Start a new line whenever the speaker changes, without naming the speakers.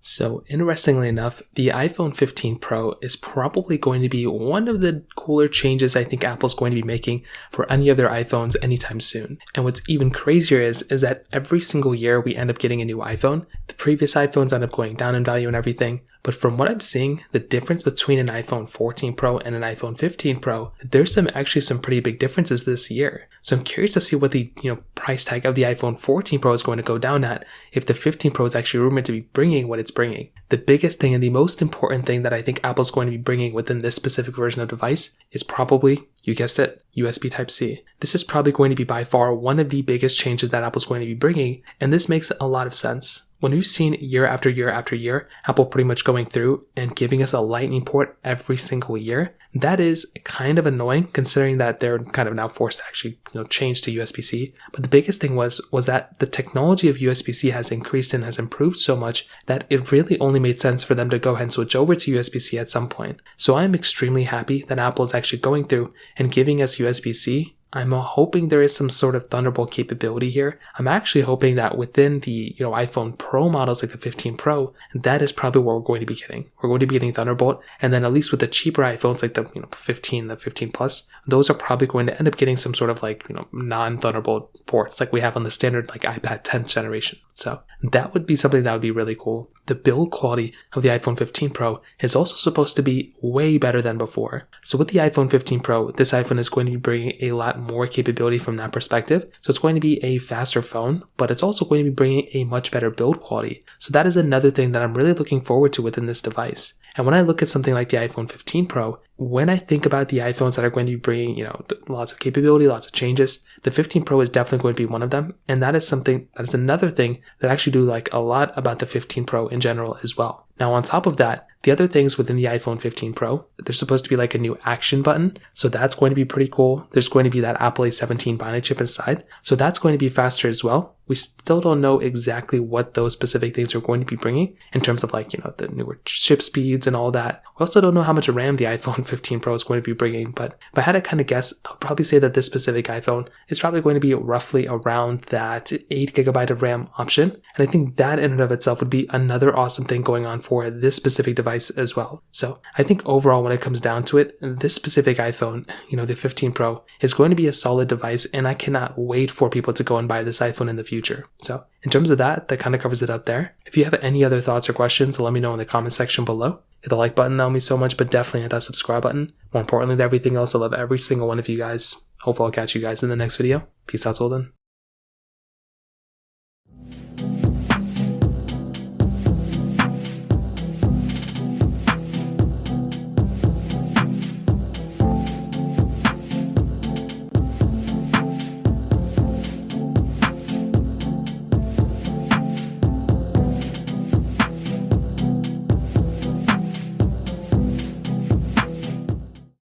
So interestingly enough, the iPhone 15 Pro is probably going to be one of the cooler changes I think Apple's going to be making for any of their iPhones anytime soon. And what's even crazier is that every single year we end up getting a new iPhone. The previous iPhones end up going down in value and everything. But from what I'm seeing, the difference between an iPhone 14 Pro and an iPhone 15 Pro, there's actually some pretty big differences this year. So I'm curious to see what the price tag of the iPhone 14 Pro is going to go down at if the 15 Pro is actually rumored to be bringing what it's bringing. The biggest thing and the most important thing that I think Apple's going to be bringing within this specific version of device is probably, you guessed it, USB Type-C. This is probably going to be by far one of the biggest changes that Apple's going to be bringing, and this makes a lot of sense. When we've seen year after year after year, Apple pretty much going through and giving us a lightning port every single year, that is kind of annoying considering that they're kind of now forced to actually change to USB-C. But the biggest thing was that the technology of USB-C has increased and has improved so much that it really only made sense for them to go ahead and switch over to USB-C at some point. So I'm extremely happy that Apple is actually going through and giving us USB-C. I'm hoping there is some sort of Thunderbolt capability here. I'm actually hoping that within the iPhone Pro models like the 15 Pro, that is probably what we're going to be getting. We're going to be getting Thunderbolt, and then at least with the cheaper iPhones like the 15, the 15 Plus, those are probably going to end up getting some sort of non-Thunderbolt ports like we have on the standard iPad 10th generation. So that would be something that would be really cool. The build quality of the iPhone 15 Pro is also supposed to be way better than before. So with the iPhone 15 Pro, this iPhone is going to be bringing a lot more capability from that perspective. So it's going to be a faster phone, but it's also going to be bringing a much better build quality. So that is another thing that I'm really looking forward to within this device. And when I look at something like the iPhone 15 Pro, when I think about the iPhones that are going to be bringing, lots of capability, lots of changes, the 15 Pro is definitely going to be one of them. And that is another thing that I actually do like a lot about the 15 Pro in general as well. Now, on top of that, the other things within the iPhone 15 Pro, there's supposed to be like a new action button. So that's going to be pretty cool. There's going to be that Apple A17 Bionic chip inside. So that's going to be faster as well. We still don't know exactly what those specific things are going to be bringing in terms of the newer chip speeds and all that. We also don't know how much RAM the iPhone 15 Pro is going to be bringing, but if I had to kind of guess, I would probably say that this specific iPhone is probably going to be roughly around that 8GB of RAM option. And I think that in and of itself would be another awesome thing going on for this specific device as well. So I think overall, when it comes down to it, this specific iPhone, the 15 Pro, is going to be a solid device, and I cannot wait for people to go and buy this iPhone in the future. So in terms of that kind of covers it up there. If you have any other thoughts or questions, let me know in the comment section below. Hit the like button, that would mean so much, but definitely hit that subscribe button. More importantly than everything else, I love every single one of you guys. Hopefully I'll catch you guys in the next video. Peace out till then.